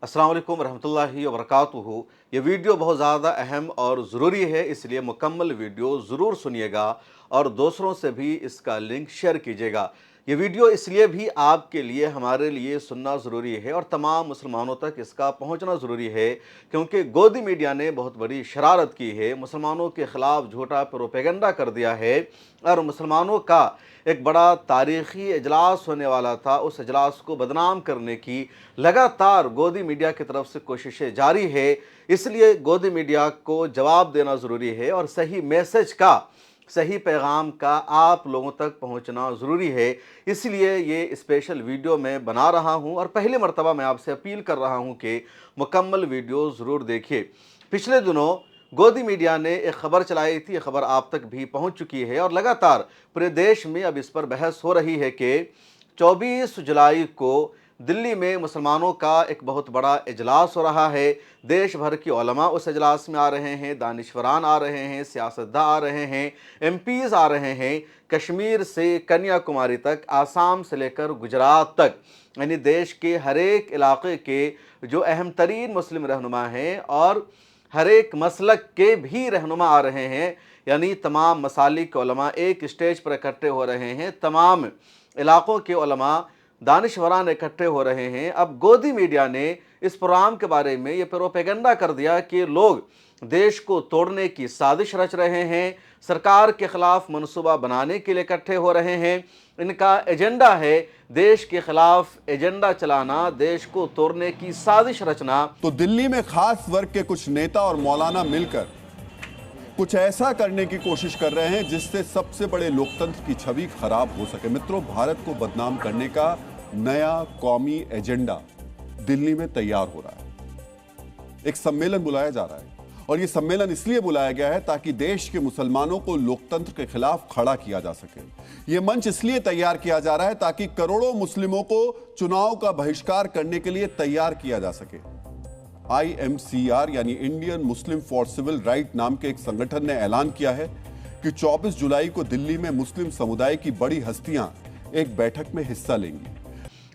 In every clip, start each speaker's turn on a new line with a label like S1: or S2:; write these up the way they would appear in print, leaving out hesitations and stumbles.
S1: अस्सलाम वालेकुम रहमतुल्लाहि व बरकातुहू। ये वीडियो बहुत ज़्यादा अहम और ज़रूरी है, इसलिए मुकम्मल वीडियो ज़रूर सुनिएगा और दूसरों से भी इसका लिंक शेयर कीजिएगा। ये वीडियो इसलिए भी आपके लिए, हमारे लिए सुनना ज़रूरी है और तमाम मुसलमानों तक इसका पहुंचना ज़रूरी है, क्योंकि गोदी मीडिया ने बहुत बड़ी शरारत की है, मुसलमानों के ख़िलाफ़ झूठा प्रोपेगेंडा कर दिया है और मुसलमानों का एक बड़ा तारीख़ी इजलास होने वाला था, उस इजलास को बदनाम करने की लगातार गोदी मीडिया की तरफ से कोशिशें जारी है। इसलिए गोदी मीडिया को जवाब देना ज़रूरी है और सही मैसेज का, सही पैगाम का आप लोगों तक पहुंचना ज़रूरी है। इसलिए ये स्पेशल वीडियो मैं बना रहा हूं और पहली मर्तबा मैं आपसे अपील कर रहा हूं कि मुकम्मल वीडियो ज़रूर देखिए। पिछले दिनों गोदी मीडिया ने एक खबर चलाई थी, ये खबर आप तक भी पहुंच चुकी है और लगातार पूरे देश में अब इस पर बहस हो रही है कि 24 जुलाई को दिल्ली में मुसलमानों का एक बहुत बड़ा इजलास हो रहा है। देश भर की उलमा उस इजलास में आ रहे हैं, दानिशवरान आ रहे हैं, सियासतदान आ रहे हैं, एमपीज़ आ रहे हैं, कश्मीर से कन्याकुमारी तक, आसाम से लेकर गुजरात तक, यानी देश के हर एक इलाके के जो अहम तरीन मुस्लिम रहनुमा हैं और हर एक मसलक के भी रहनुमा आ रहे हैं, यानी तमाम मसालिक के उलमा एक स्टेज पर इकट्ठे हो रहे हैं, तमाम इलाक़ों के उलमा दानिशवरान इकट्ठे हो रहे हैं। अब गोदी मीडिया ने इस प्रोग्राम के बारे में ये प्रोपेगेंडा कर दिया कि लोग देश को तोड़ने की साजिश रच रहे हैं, सरकार के खिलाफ मनसूबा बनाने के लिए इकट्ठे हो रहे हैं। इनका एजेंडा है देश के खिलाफ एजेंडा चलाना, देश को तोड़ने की साजिश रचना।
S2: तो दिल्ली में खास वर्ग के कुछ नेता और मौलाना मिलकर कुछ ऐसा करने की कोशिश कर रहे हैं जिससे सबसे बड़े लोकतंत्र की छवि खराब हो सके। मित्रों, भारत को बदनाम करने का नया कौमी एजेंडा दिल्ली में तैयार हो रहा है। एक सम्मेलन बुलाया जा रहा है और यह सम्मेलन इसलिए बुलाया गया है ताकि देश के मुसलमानों को लोकतंत्र के खिलाफ खड़ा किया जा सके। यह मंच इसलिए तैयार किया जा रहा है ताकि करोड़ों मुस्लिमों को चुनाव का बहिष्कार करने के लिए तैयार किया जा सके। IMCR यानी Indian Muslim for civil right नाम के एक संगठन ने ऐलान किया है कि 24 जुलाई को दिल्ली में मुस्लिम समुदाय की बड़ी हस्तियां एक बैठक में हिस्सा लेंगी।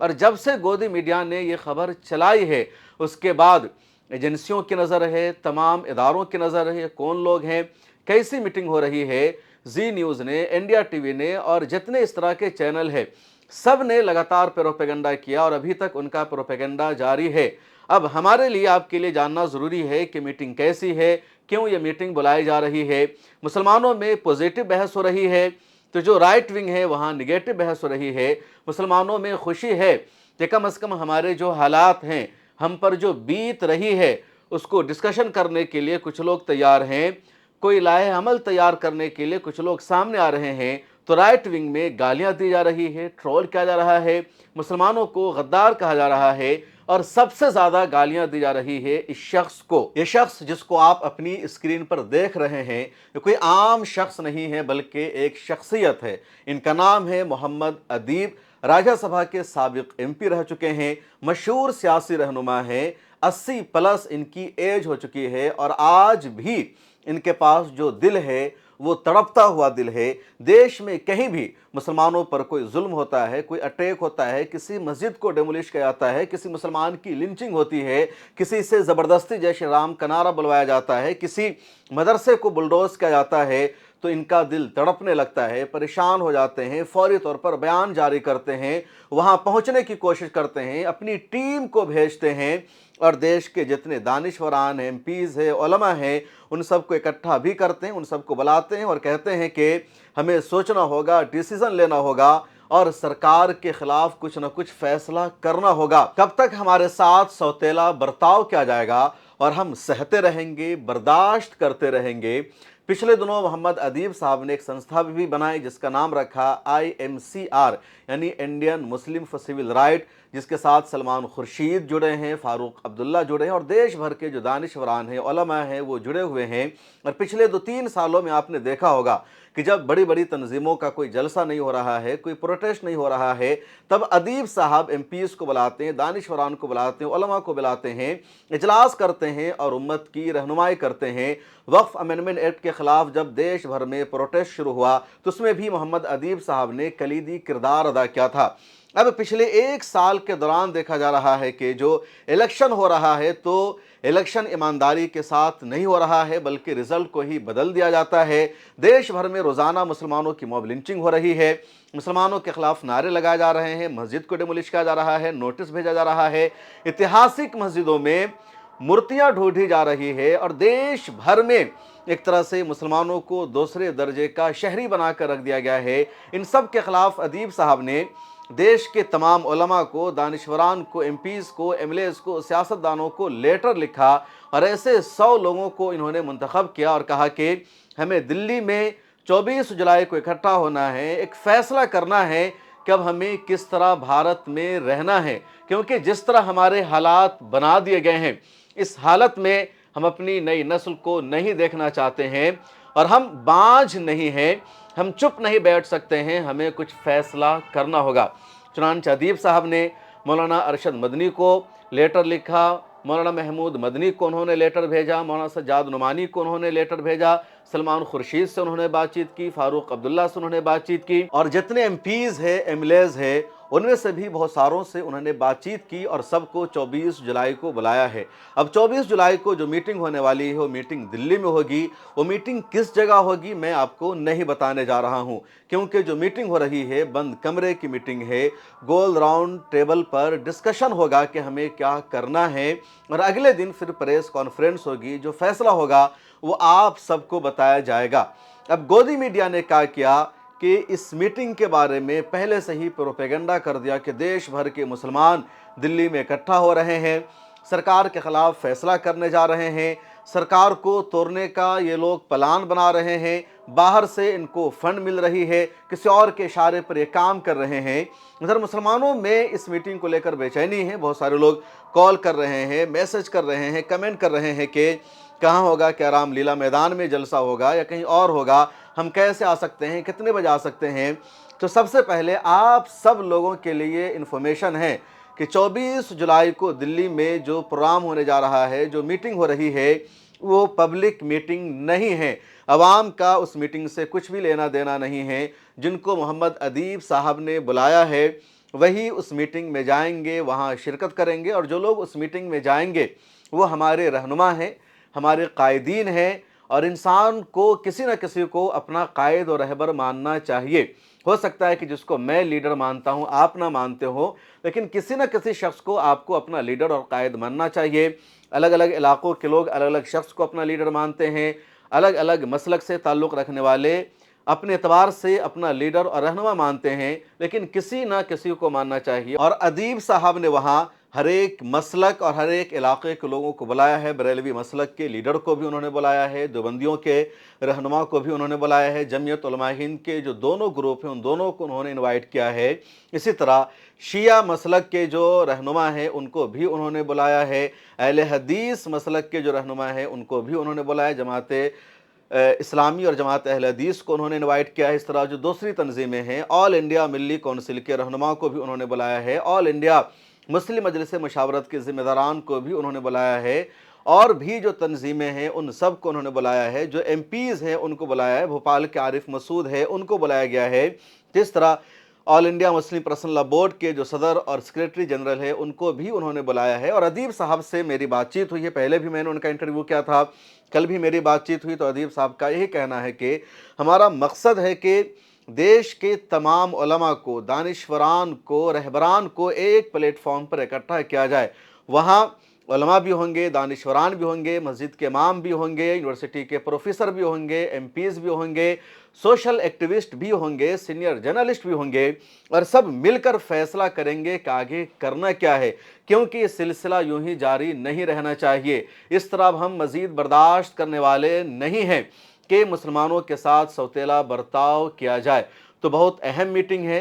S1: और जब से गोदी मीडिया ने यह खबर चलाई है उसके बाद एजेंसियों की नज़र है, तमाम इदारों की नज़र है, कौन लोग हैं, कैसी मीटिंग हो रही है, जी न्यूज़ ने, इंडिया टीवी ने और जितने इस तरह के चैनल हैं, सब ने लगातार प्रोपेगेंडा किया और अभी तक उनका प्रोपेगेंडा जारी है। अब हमारे लिए, आपके लिए जानना ज़रूरी है कि मीटिंग कैसी है, क्यों ये मीटिंग बुलाई जा रही है। मुसलमानों में पॉजिटिव बहस हो रही है तो जो राइट विंग है वहाँ निगेटिव बहस हो रही है। मुसलमानों में खुशी है कि कम से कम हमारे जो हालात हैं, हम पर जो बीत रही है, उसको डिस्कशन करने के लिए कुछ लोग तैयार हैं, कोई लाहे अमल तैयार करने के लिए कुछ लोग सामने आ रहे हैं। तो राइट विंग में गालियां दी जा रही है, ट्रोल किया जा रहा है, मुसलमानों को गद्दार कहा जा रहा है और सबसे ज़्यादा गालियां दी जा रही है इस शख्स को। ये शख्स जिसको आप अपनी स्क्रीन पर देख रहे हैं, ये कोई आम शख्स नहीं है बल्कि एक शख्सियत है। इनका नाम है मोहम्मद अदीब, राज्यसभा के साबिक MP रह चुके हैं, मशहूर सियासी रहनुमा हैं, 80 प्लस इनकी एज हो चुकी है और आज भी इनके पास जो दिल है वो तड़पता हुआ दिल है। देश में कहीं भी मुसलमानों पर कोई जुल्म होता है, कोई अटैक होता है, किसी मस्जिद को डेमोलिश किया जाता है, किसी मुसलमान की लिंचिंग होती है, किसी से ज़बरदस्ती जय श्री राम का नारा बुलवाया जाता है, किसी मदरसे को बुलडोज किया जाता है, तो इनका दिल तड़पने लगता है, परेशान हो जाते हैं, फौरी तौर पर बयान जारी करते हैं, वहाँ पहुँचने की कोशिश करते हैं, अपनी टीम को भेजते हैं और देश के जितने दानिशवरान हैं, MPs हैं, उलमा हैं, उन सबको इकट्ठा भी करते हैं, उन सबको बुलाते हैं और कहते हैं कि हमें सोचना होगा, डिसीज़न लेना होगा और सरकार के खिलाफ कुछ न कुछ फैसला करना होगा। कब तक हमारे साथ सौतेला बर्ताव किया जाएगा और हम सहते रहेंगे, बर्दाश्त करते रहेंगे। पिछले दिनों मोहम्मद अदीब साहब ने एक संस्था भी बनाई जिसका नाम रखा IMCR यानी Indian Muslim for civil right, जिसके साथ सलमान खुर्शीद जुड़े हैं, फारूक अब्दुल्ला जुड़े हैं और देश भर के जो दानिशवरान हैं, उलमा हैं, वो जुड़े हुए हैं। और पिछले 2-3 सालों में आपने देखा होगा कि जब बड़ी बड़ी तंजीमों का कोई जलसा नहीं हो रहा है, कोई प्रोटेस्ट नहीं हो रहा है, तब अदीब साहब MPs को बुलाते हैं, दानिशवरान को बुलाते हैं, उलमा को बुलाते हैं, इजलास करते हैं और उम्मत की रहनुमाई करते हैं। वक्फ अमेंडमेंट एक्ट के खिलाफ जब देश भर में प्रोटेस्ट शुरू हुआ तो उसमें भी मोहम्मद अदीब साहब ने कलीदी किरदार अदा किया था। अब पिछले एक साल के दौरान देखा जा रहा है कि जो इलेक्शन हो रहा है तो इलेक्शन ईमानदारी के साथ नहीं हो रहा है, बल्कि रिजल्ट को ही बदल दिया जाता है। देश भर में रोज़ाना मुसलमानों की मॉब लिंचिंग हो रही है, मुसलमानों के खिलाफ नारे लगाए जा रहे हैं, मस्जिद को डिमोलिश किया जा रहा है, नोटिस भेजा जा रहा है, ऐतिहासिक मस्जिदों में मूर्तियां ढूंढी जा रही है और देश भर में एक तरह से मुसलमानों को दूसरे दर्जे का शहरी बनाकर रख दिया गया है। इन सब के खिलाफ अदीब साहब ने देश के तमाम उलमा को, दानिशवरान को, एमपीज़ को, एमएलएज़ को, सियासतदानों को लेटर लिखा और ऐसे 100 लोगों को इन्होंने मुंतखब किया और कहा कि हमें दिल्ली में 24 जुलाई को इकट्ठा होना है, एक फ़ैसला करना है कि अब हमें किस तरह भारत में रहना है, क्योंकि जिस तरह हमारे हालात बना दिए गए हैं, इस हालत में हम अपनी नई नस्ल को नहीं देखना चाहते हैं और हम बांझ नहीं हैं, हम चुप नहीं बैठ सकते हैं, हमें कुछ फैसला करना होगा। चुनांचे अदीब साहब ने मौलाना अरशद मदनी को लेटर लिखा, मौलाना महमूद मदनी को उन्होंने लेटर भेजा, मौलाना सज्जाद नुमानी को उन्होंने लेटर भेजा, सलमान खुर्शीद से उन्होंने बातचीत की, फारूक अब्दुल्ला से उन्होंने बातचीत की और जितने एमपीज़ हैं, एमएलएज़ हैं, उनमें से भी बहुत सारों से उन्होंने बातचीत की और सबको 24 जुलाई को बुलाया है। अब 24 जुलाई को जो मीटिंग होने वाली है वो मीटिंग दिल्ली में होगी। वो मीटिंग किस जगह होगी मैं आपको नहीं बताने जा रहा हूं, क्योंकि जो मीटिंग हो रही है बंद कमरे की मीटिंग है। गोल राउंड टेबल पर डिस्कशन होगा कि हमें क्या करना है और अगले दिन फिर प्रेस कॉन्फ्रेंस होगी। जो फैसला होगा वो आप सबको बताया जाएगा। अब गोदी मीडिया ने क्या किया कि इस मीटिंग के बारे में पहले से ही प्रोपेगेंडा कर दिया कि देश भर के मुसलमान दिल्ली में इकट्ठा हो रहे हैं, सरकार के खिलाफ फैसला करने जा रहे हैं, सरकार को तोड़ने का ये लोग प्लान बना रहे हैं, बाहर से इनको फंड मिल रही है, किसी और के इशारे पर ये काम कर रहे हैं। इधर मुसलमानों में इस मीटिंग को लेकर बेचैनी है। बहुत सारे लोग कॉल कर रहे हैं, मैसेज कर रहे हैं, कमेंट कर रहे हैं कि कहाँ होगा, क्या रामलीला मैदान में जलसा होगा या कहीं और होगा, हम कैसे आ सकते हैं, कितने बजे आ सकते हैं। तो सबसे पहले आप सब लोगों के लिए इन्फॉर्मेशन है कि 24 जुलाई को दिल्ली में जो प्रोग्राम होने जा रहा है, जो मीटिंग हो रही है, वो पब्लिक मीटिंग नहीं है। अवाम का उस मीटिंग से कुछ भी लेना देना नहीं है। जिनको मोहम्मद अदीब साहब ने बुलाया है वही उस मीटिंग में जाएंगे, वहाँ शिरकत करेंगे और जो लोग उस मीटिंग में जाएंगे वो हमारे रहनुमा हैं, हमारे कायदीन हैं और इंसान को किसी न किसी को अपना कायद और रहबर मानना चाहिए। हो सकता है कि जिसको मैं लीडर मानता हूं आप ना मानते हो, लेकिन किसी न किसी शख्स को आपको अपना लीडर और कायद मानना चाहिए। अलग अलग इलाकों के लोग अलग अलग शख्स को अपना लीडर मानते हैं। अलग अलग मसलक से ताल्लुक़ रखने वाले अपने एतबार से अपना लीडर और रहनुमा मानते हैं, लेकिन किसी न किसी को मानना चाहिए। और अदीब साहब ने वहाँ हर एक मसलक और हर एक इलाके के लोगों को बुलाया है। बरेलवी मसलक के लीडर को भी उन्होंने बुलाया है, देवबंदियों के रहनुमा को भी उन्होंने बुलाया है, जमीयत उलमा हिंद के जो दोनों ग्रुप हैं उन दोनों को उन्होंने इनवाइट किया है। इसी तरह शिया मसलक के जो रहनुमा हैं उनको भी उन्होंने बुलाया है। अहले हदीस मसलक के जो रहनुमा हैं उनको भी उन्होंने बुलाया। जमात इस्लामी और जमात अहले हदीस को उन्होंने इनवाइट किया है। इस तरह जो दूसरी तंजीमें हैं, ऑल इंडिया मिली कौंसिल के रहनुमा को भी उन्होंने बुलाया है, ऑल इंडिया मुस्लिम मजलिस मशावरत के ज़िम्मेदारान को भी उन्होंने बुलाया है और भी जो तंजीमें हैं उन सब को उन्होंने बुलाया है। जो एमपीज़ हैं उनको बुलाया है, भोपाल के आरिफ मसूद है उनको बुलाया गया है। जिस तरह all India Muslim personal law board के जो सदर और सेक्रेटरी जनरल है उनको भी उन्होंने बुलाया है। और अदीब साहब से मेरी बातचीत हुई है, पहले भी मैंने उनका इंटरव्यू किया था, कल भी मेरी बातचीत हुई। तो अदीब साहब का यही कहना है कि हमारा मकसद है कि देश के तमाम उलमा को, दानिशवरान को, रहबरान को एक प्लेटफॉर्म पर इकट्ठा किया जाए। वहाँ उलमा भी होंगे, दानिशवरान भी होंगे, मस्जिद के इमाम भी होंगे, यूनिवर्सिटी के प्रोफेसर भी होंगे, एमपीज़ भी होंगे, सोशल एक्टिविस्ट भी होंगे, सीनियर जर्नलिस्ट भी होंगे और सब मिलकर फैसला करेंगे कि आगे करना क्या है, क्योंकि ये सिलसिला यूं ही जारी नहीं रहना चाहिए। इस तरह अब हम मज़ीद बर्दाश्त करने वाले नहीं हैं कि मुसलमानों के साथ सौतेला बर्ताव किया जाए। तो बहुत अहम मीटिंग है,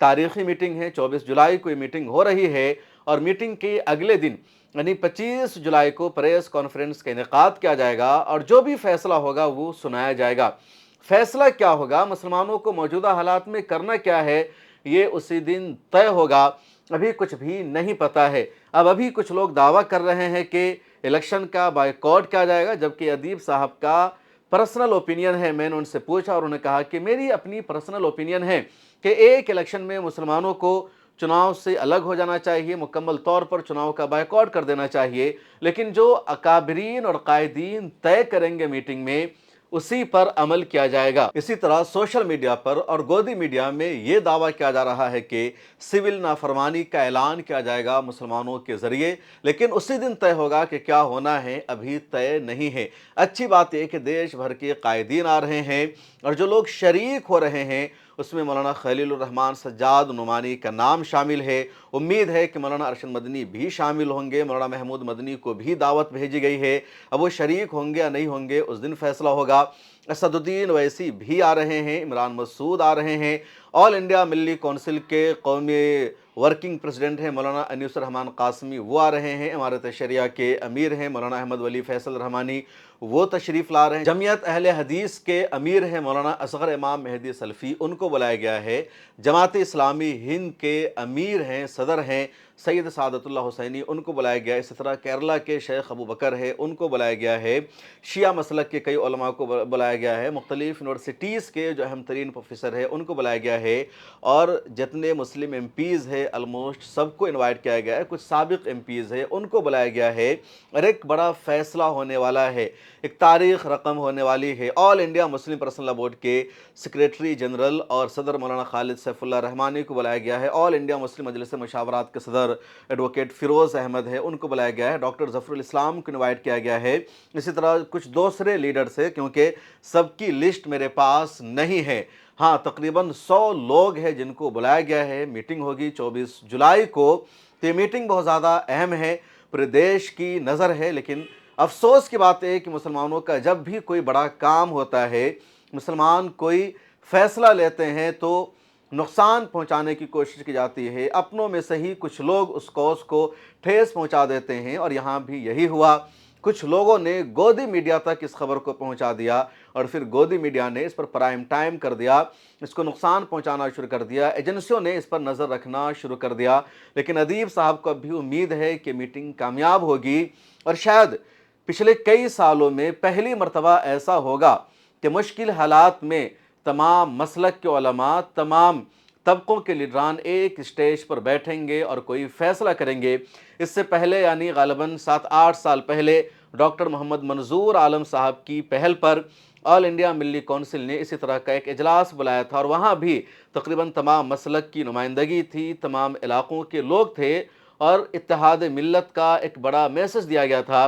S1: तारीख़ी मीटिंग है। 24 जुलाई को ये मीटिंग हो रही है और मीटिंग के अगले दिन यानी 25 जुलाई को प्रेस कॉन्फ्रेंस का इनेकाद किया जाएगा और जो भी फैसला होगा वो सुनाया जाएगा। फैसला क्या होगा, मुसलमानों को मौजूदा हालात में करना क्या है, ये उसी दिन तय होगा। अभी कुछ भी नहीं पता है। अब अभी कुछ लोग दावा कर रहे हैं कि इलेक्शन का बायकॉट किया जाएगा, जबकि अदीब साहब का पर्सनल ओपिनियन है। मैंने उनसे पूछा और उन्होंने कहा कि मेरी अपनी पर्सनल ओपिनियन है कि एक इलेक्शन में मुसलमानों को चुनाव से अलग हो जाना चाहिए, मुकम्मल तौर पर चुनाव का बायकॉट कर देना चाहिए, लेकिन जो अकाबरीन और कायदीन तय करेंगे मीटिंग में उसी पर अमल किया जाएगा। इसी तरह सोशल मीडिया पर और गोदी मीडिया में ये दावा किया जा रहा है कि सिविल नाफरमानी का ऐलान किया जाएगा मुसलमानों के ज़रिए, लेकिन उसी दिन तय होगा कि क्या होना है अभी तय नहीं है। अच्छी बात यह कि देश भर के कायदीन आ रहे हैं और जो लोग शरीक हो रहे हैं उसमें मौलाना खलीलुर रहमान सज्जाद नुमानी का नाम शामिल है। उम्मीद है कि मौलाना अरशद मदनी भी शामिल होंगे। मौलाना महमूद मदनी को भी दावत भेजी गई है। अब वो शरीक होंगे या नहीं होंगे उस दिन फैसला होगा। असदुद्दीन वैसी भी आ रहे हैं, इमरान मसूद आ रहे हैं। ऑल इंडिया मिल्ली कौंसिल के कौमी वर्किंग प्रेसिडेंट हैं मौलाना अनीसुर रहमान कासमी, वो आ रहे हैं। इमारत शरिया के अमीर हैं मौलाना अहमद वली फैसल रहमानी, वो तशरीफ़ ला रहे हैं। जमियत अहले हदीस के अमीर हैं मौलाना असगर इमाम मेहदी सल्फ़ी, उनको बुलाया गया है। जमात इस्लामी हिंद के अमीर हैं, सदर हैं सैयद सादतुल्लाह हुसैनी, उनको बुलाया गया है। इसी तरह केरला के शेख अबू बकर है, उनको बुलाया गया है। शिया मसलक के कई उलमा को बुलाया गया है। मुख्तलिफ यूनिवर्सिटीज़ के जो अहम तरीन प्रोफेसर है उनको बुलाया गया है। और जितने मुस्लिम एमपीज़ है ऑलमोस्ट सबको इन्वाइट किया गया है। कुछ साबिक एमपीज़ है उनको बुलाया गया है। और एक बड़ा फ़ैसला होने वाला है, एक तारीख़ रकम होने वाली है। All India Muslim personal law board के सेक्रेटरी जनरल और सदर मौलाना खालिद सैफुल्लाह रहमानी को बुलाया गया है। ऑल इंडिया मुस्लिम मजलिस मुशावरात के सदर एडवोकेट फ़िरोज़ अहमद है, उनको बुलाया गया है। डॉक्टर ज़फ़रुल इस्लाम को इन्वाइट किया गया है। इसी तरह कुछ दूसरे लीडर्स है, क्योंकि सबकी लिस्ट मेरे पास नहीं है। हाँ, तकरीबन 100 लोग हैं जिनको बुलाया गया है। मीटिंग होगी 24 जुलाई को। तो ये मीटिंग बहुत ज़्यादा अहम है, पूरे देश की नज़र है। लेकिन अफसोस की बात है कि मुसलमानों का जब भी कोई बड़ा काम होता है, मुसलमान कोई फ़ैसला लेते हैं तो नुकसान पहुंचाने की कोशिश की जाती है। अपनों में से ही कुछ लोग उस कौस को ठेस पहुंचा देते हैं और यहाँ भी यही हुआ। कुछ लोगों ने गोदी मीडिया तक इस खबर को पहुंचा दिया और फिर गोदी मीडिया ने इस पर प्राइम टाइम कर दिया, इसको नुकसान पहुंचाना शुरू कर दिया। एजेंसियों ने इस पर नज़र रखना शुरू कर दिया। लेकिन अदीब साहब को अब भी उम्मीद है कि मीटिंग कामयाब होगी और शायद पिछले कई सालों में पहली मर्तबा ऐसा होगा कि मुश्किल हालात में तमाम मसलक के उलमा, तमाम तबकों के लीडरान एक स्टेज पर बैठेंगे और कोई फ़ैसला करेंगे। इससे पहले यानी ग़ालिबन 7-8 साल पहले डॉक्टर मोहम्मद मंजूर आलम साहब की पहल पर ऑल इंडिया मिल्ली कौंसिल ने इसी तरह का एक इजलास बुलाया था और वहाँ भी तकरीबन तमाम मसलक की नुमाइंदगी थी, तमाम इलाक़ों के लोग थे और इत्तेहाद मिल्लत का एक बड़ा मैसेज दिया गया था।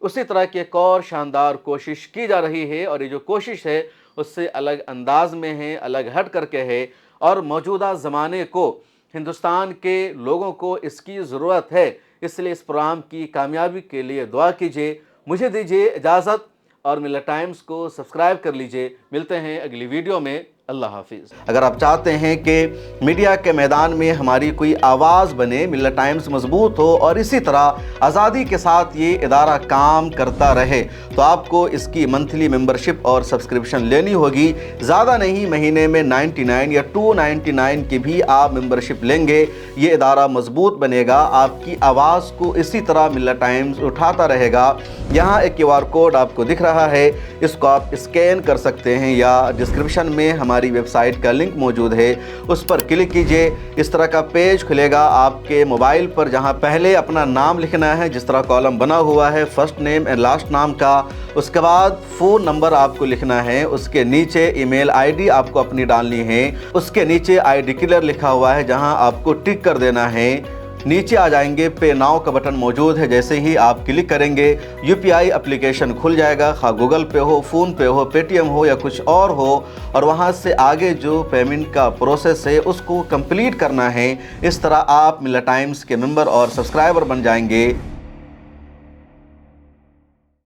S1: उसी तरह की एक और शानदार कोशिश की जा रही है और ये जो कोशिश है उससे अलग अंदाज में है, अलग हट करके है और मौजूदा ज़माने को, हिंदुस्तान के लोगों को इसकी ज़रूरत है। इसलिए इस प्रोग्राम की कामयाबी के लिए दुआ कीजिए। मुझे दीजिए इजाज़त और मिल्लत टाइम्स को सब्सक्राइब कर लीजिए। मिलते हैं अगली वीडियो में। अल्लाह हाफिज़। अगर आप चाहते हैं कि मीडिया के मैदान में हमारी कोई आवाज़ बने, मिल्लत टाइम्स मजबूत हो और इसी तरह आज़ादी के साथ ये इदारा काम करता रहे, तो आपको इसकी मंथली मेंबरशिप और सब्सक्रिप्शन लेनी होगी। ज़्यादा नहीं, महीने में 99 या 299 की भी आप मेंबरशिप लेंगे, ये इदारा मजबूत बनेगा। आपकी आवाज़ को इसी तरह मिल्लत टाइम्स उठाता रहेगा। यहाँ एक QR कोड आपको दिख रहा है, इसको आप स्कैन कर सकते हैं या डिस्क्रिप्शन में हमारी वेबसाइट का लिंक मौजूद है, उस पर क्लिक कीजिए। इस तरह का पेज खुलेगा आपके मोबाइल पर, जहां पहले अपना नाम लिखना है, जिस तरह कॉलम बना हुआ है फर्स्ट नेम एंड लास्ट नाम का। उसके बाद फ़ोन नंबर आपको लिखना है, उसके नीचे ईमेल ID आपको अपनी डालनी है, उसके नीचे आई डिक्लेयर लिखा हुआ है जहां आपको टिक कर देना है। नीचे आ जाएंगे, पे नाउ का बटन मौजूद है, जैसे ही आप क्लिक करेंगे UPI एप्लीकेशन खुल जाएगा, खा गूगल पे हो, फ़ोन पे हो, पेटीएम हो या कुछ और हो, और वहां से आगे जो पेमेंट का प्रोसेस है उसको कंप्लीट करना है। इस तरह आप मिल्लत टाइम्स के मेंबर और सब्सक्राइबर बन जाएंगे।